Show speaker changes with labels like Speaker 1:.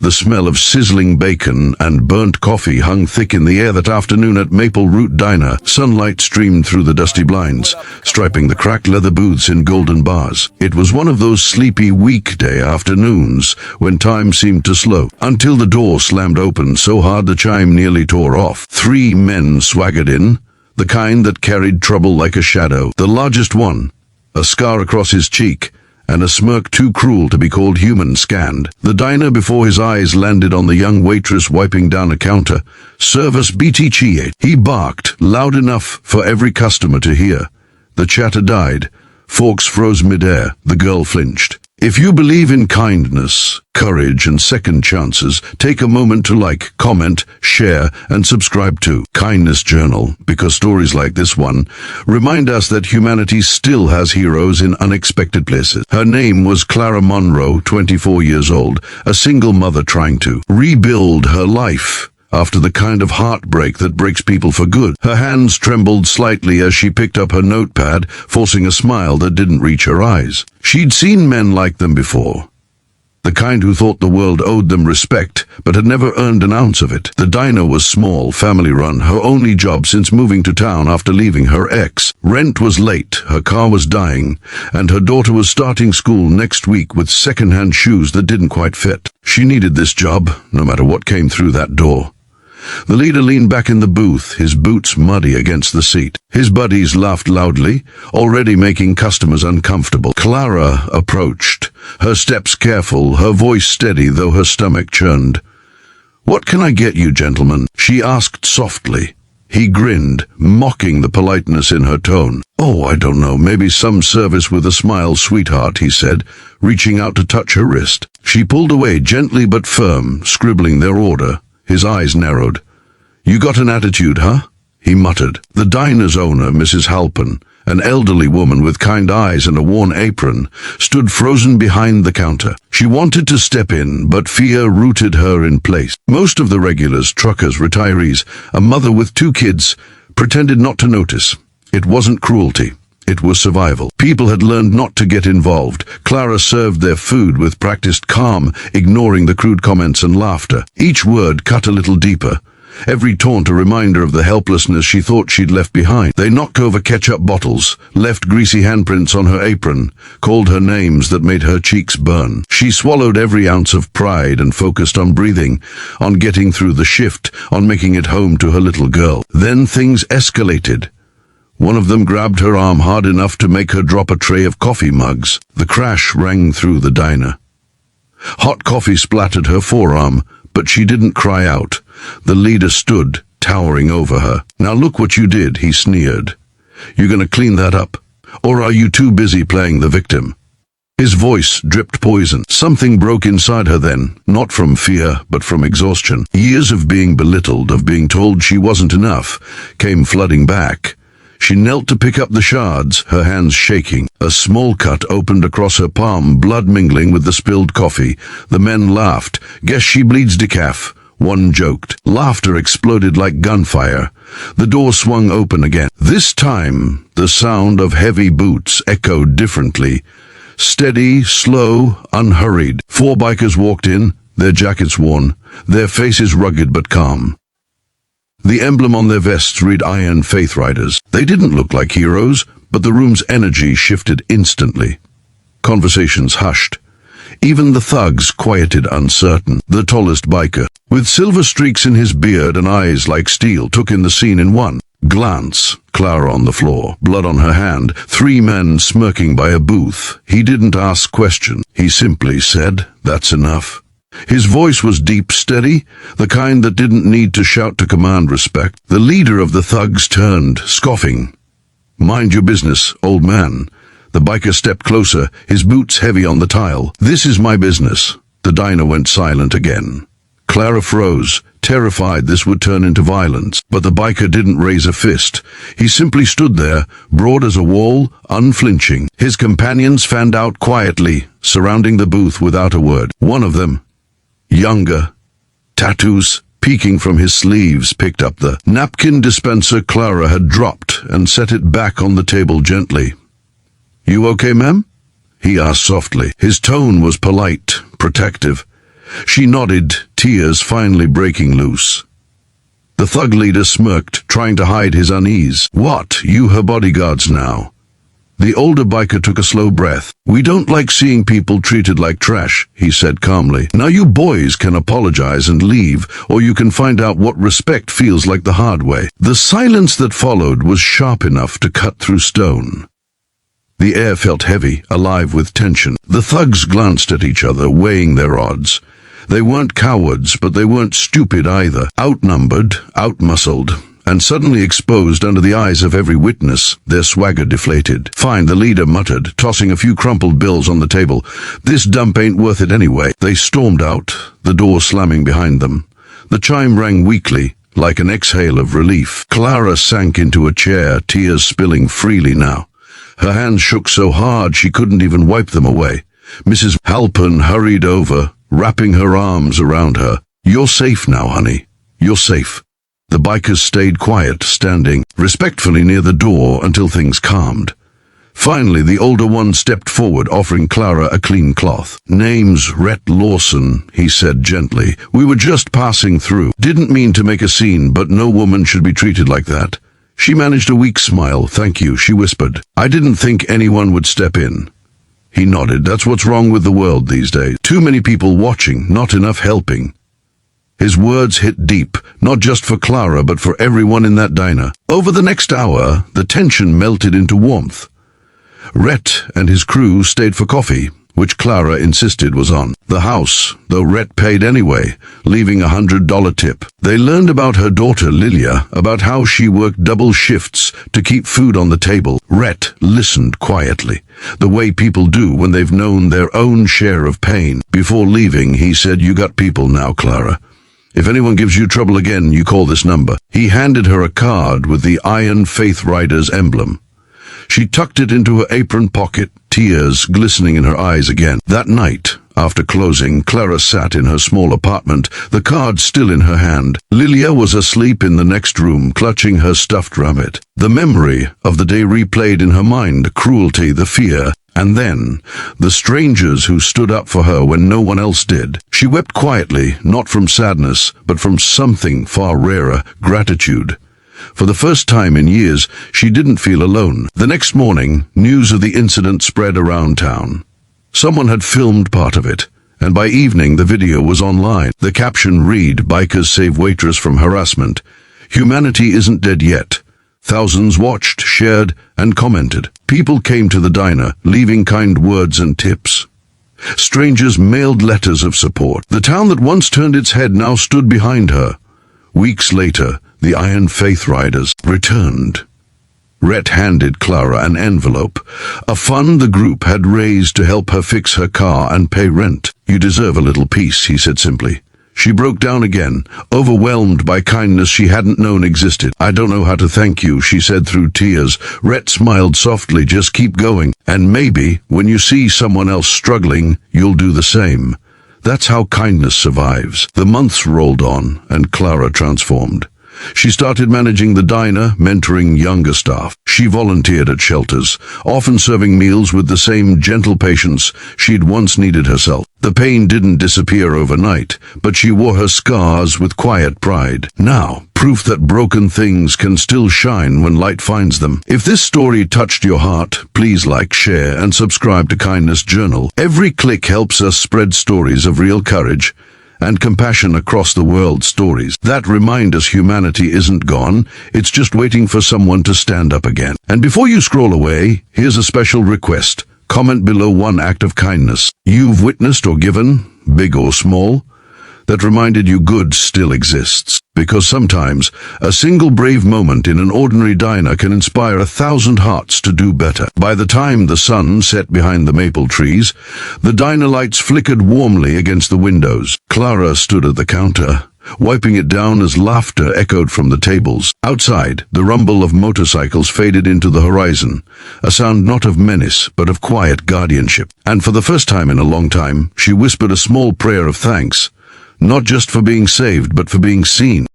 Speaker 1: The smell of sizzling bacon and burnt coffee hung thick in the air that afternoon at Maple Root Diner. Sunlight streamed through the dusty blinds, striping the cracked leather booths in golden bars. It was one of those sleepy weekday afternoons when time seemed to slow, until the door slammed open so hard the chime nearly tore off. 3 men swaggered in, the kind that carried trouble like a shadow. The largest one, a scar across his cheek, and a smirk too cruel to be called human, scanned the diner before his eyes landed on the young waitress wiping down a counter. "Service Btch." He barked, loud enough for every customer to hear. The chatter died. Forks froze midair. The girl flinched. If you believe in kindness, courage, and second chances, take a moment to like, comment, share, and subscribe to Kindness Journal, because stories like this one remind us that humanity still has heroes in unexpected places. Her name was Clara Monroe, 24 years old, a single mother trying to rebuild her life after the kind of heartbreak that breaks people for good. Her hands trembled slightly as she picked up her notepad, forcing a smile that didn't reach her eyes. She'd seen men like them before. The kind who thought the world owed them respect, but had never earned an ounce of it. The diner was small, family-run, her only job since moving to town after leaving her ex. Rent was late, her car was dying, and her daughter was starting school next week with second-hand shoes that didn't quite fit. She needed this job, no matter what came through that door. The leader leaned back in the booth, his boots muddy against the seat. His buddies laughed loudly, already making customers uncomfortable. Clara approached, her steps careful, her voice steady though her stomach churned. "What can I get you, gentlemen?" she asked softly. He grinned, mocking the politeness in her tone. "Oh, I don't know, maybe some service with a smile, sweetheart," he said, reaching out to touch her wrist. She pulled away, gently but firm, scribbling their order. His eyes narrowed. "You got an attitude, huh?" he muttered. The diner's owner, Mrs. Halpin, an elderly woman with kind eyes and a worn apron, stood frozen behind the counter. She wanted to step in, but fear rooted her in place. Most of the regulars, truckers, retirees, a mother with 2 kids, pretended not to notice. It wasn't cruelty. It was survival. People had learned not to get involved. Clara served their food with practiced calm, ignoring the crude comments and laughter. Each word cut a little deeper, every taunt a reminder of the helplessness she thought she'd left behind. They knocked over ketchup bottles, left greasy handprints on her apron, called her names that made her cheeks burn. She swallowed every ounce of pride and focused on breathing, on getting through the shift, on making it home to her little girl. Then things escalated. One of them grabbed her arm hard enough to make her drop a tray of coffee mugs. The crash rang through the diner. Hot coffee splattered her forearm, but she didn't cry out. The leader stood, towering over her. "Now look what you did," he sneered. "You gonna clean that up? Or are you too busy playing the victim?" His voice dripped poison. Something broke inside her then, not from fear, but from exhaustion. Years of being belittled, of being told she wasn't enough, came flooding back. She knelt to pick up the shards, her hands shaking. A small cut opened across her palm, blood mingling with the spilled coffee. The men laughed. "Guess she bleeds decaf," one joked. Laughter exploded like gunfire. The door swung open again. This time, the sound of heavy boots echoed differently. Steady, slow, unhurried. 4 bikers walked in, their jackets worn, their faces rugged but calm. The emblem on their vests read Iron Faith Riders. They didn't look like heroes, but the room's energy shifted instantly. Conversations hushed. Even the thugs quieted uncertain. The tallest biker, with silver streaks in his beard and eyes like steel, took in the scene in one glance. Clara on the floor, blood on her hand, 3 men smirking by a booth. He didn't ask questions. He simply said, "That's enough." His voice was deep, steady, the kind that didn't need to shout to command respect. The leader of the thugs turned, scoffing. "Mind your business, old man." The biker stepped closer, his boots heavy on the tile. "This is my business." The diner went silent again. Clara froze, terrified this would turn into violence. But the biker didn't raise a fist. He simply stood there, broad as a wall, unflinching. His companions fanned out quietly, surrounding the booth without a word. One of them, younger, tattoos peeking from his sleeves, picked up the napkin dispenser Clara had dropped and set it back on the table gently. "You okay, ma'am?" he asked softly. His tone was polite, protective. She nodded, tears finally breaking loose. The thug leader smirked, trying to hide his unease. "What, you her bodyguards now?" The older biker took a slow breath. "We don't like seeing people treated like trash," he said calmly. "Now you boys can apologize and leave, or you can find out what respect feels like the hard way." The silence that followed was sharp enough to cut through stone. The air felt heavy, alive with tension. The thugs glanced at each other, weighing their odds. They weren't cowards, but they weren't stupid either. Outnumbered, outmuscled, and suddenly exposed under the eyes of every witness, their swagger deflated. "Fine," the leader muttered, tossing a few crumpled bills on the table. "This dump ain't worth it anyway." They stormed out, the door slamming behind them. The chime rang weakly, like an exhale of relief. Clara sank into a chair, tears spilling freely now. Her hands shook so hard she couldn't even wipe them away. Mrs. Halpern hurried over, wrapping her arms around her. "You're safe now, honey. You're safe." The bikers stayed quiet, standing respectfully near the door until things calmed. Finally, the older one stepped forward, offering Clara a clean cloth. "Name's Rhett Lawson," he said gently. "We were just passing through. Didn't mean to make a scene, but no woman should be treated like that." She managed a weak smile. "Thank you," she whispered. "I didn't think anyone would step in." He nodded. "That's what's wrong with the world these days. Too many people watching, not enough helping." His words hit deep, not just for Clara, but for everyone in that diner. Over the next hour, the tension melted into warmth. Rhett and his crew stayed for coffee, which Clara insisted was on the house, though Rhett paid anyway, leaving a $100 tip. They learned about her daughter Lilia, about how she worked double shifts to keep food on the table. Rhett listened quietly, the way people do when they've known their own share of pain. Before leaving, he said, "You got people now, Clara. If anyone gives you trouble again, you call this number." He handed her a card with the Iron Faith Riders emblem. She tucked it into her apron pocket, tears glistening in her eyes again. That night, after closing, Clara sat in her small apartment, the card still in her hand. Lilia was asleep in the next room, clutching her stuffed rabbit. The memory of the day replayed in her mind, the cruelty, the fear, and then the strangers who stood up for her when no one else did. She wept quietly, not from sadness, but from something far rarer, gratitude. For the first time in years, she didn't feel alone. The next morning, news of the incident spread around town. Someone had filmed part of it, and by evening the video was online. The caption read, "Bikers save Waitress from harassment. Humanity isn't dead yet." Thousands watched, shared, and commented. People came to the diner, leaving kind words and tips. Strangers mailed letters of support. The town that once turned its head now stood behind her. Weeks later, the Iron Faith Riders returned. Rhett handed Clara an envelope, a fund the group had raised to help her fix her car and pay rent. "You deserve a little peace," he said simply. She broke down again, overwhelmed by kindness she hadn't known existed. "I don't know how to thank you," she said through tears. Rhett smiled softly. "Just keep going, and maybe, when you see someone else struggling, you'll do the same." That's how kindness survives. The months rolled on, and Clara transformed. She started managing the diner, mentoring younger staff. She volunteered at shelters, often serving meals with the same gentle patience she'd once needed herself. The pain didn't disappear overnight, but she wore her scars with quiet pride. Now, proof that broken things can still shine when light finds them. If this story touched your heart, please like, share, and subscribe to Kindness Journal. Every click helps us spread stories of real courage and compassion across the world, stories that remind us humanity isn't gone, it's just waiting for someone to stand up again. And before you scroll away, here's a special request. Comment below one act of kindness you've witnessed or given, big or small, that reminded you good still exists. Because sometimes, a single brave moment in an ordinary diner can inspire 1,000 hearts to do better. By the time the sun set behind the maple trees, the diner lights flickered warmly against the windows. Clara stood at the counter, wiping it down as laughter echoed from the tables. Outside, the rumble of motorcycles faded into the horizon, a sound not of menace, but of quiet guardianship. And for the first time in a long time, she whispered a small prayer of thanks. Not just for being saved, but for being seen.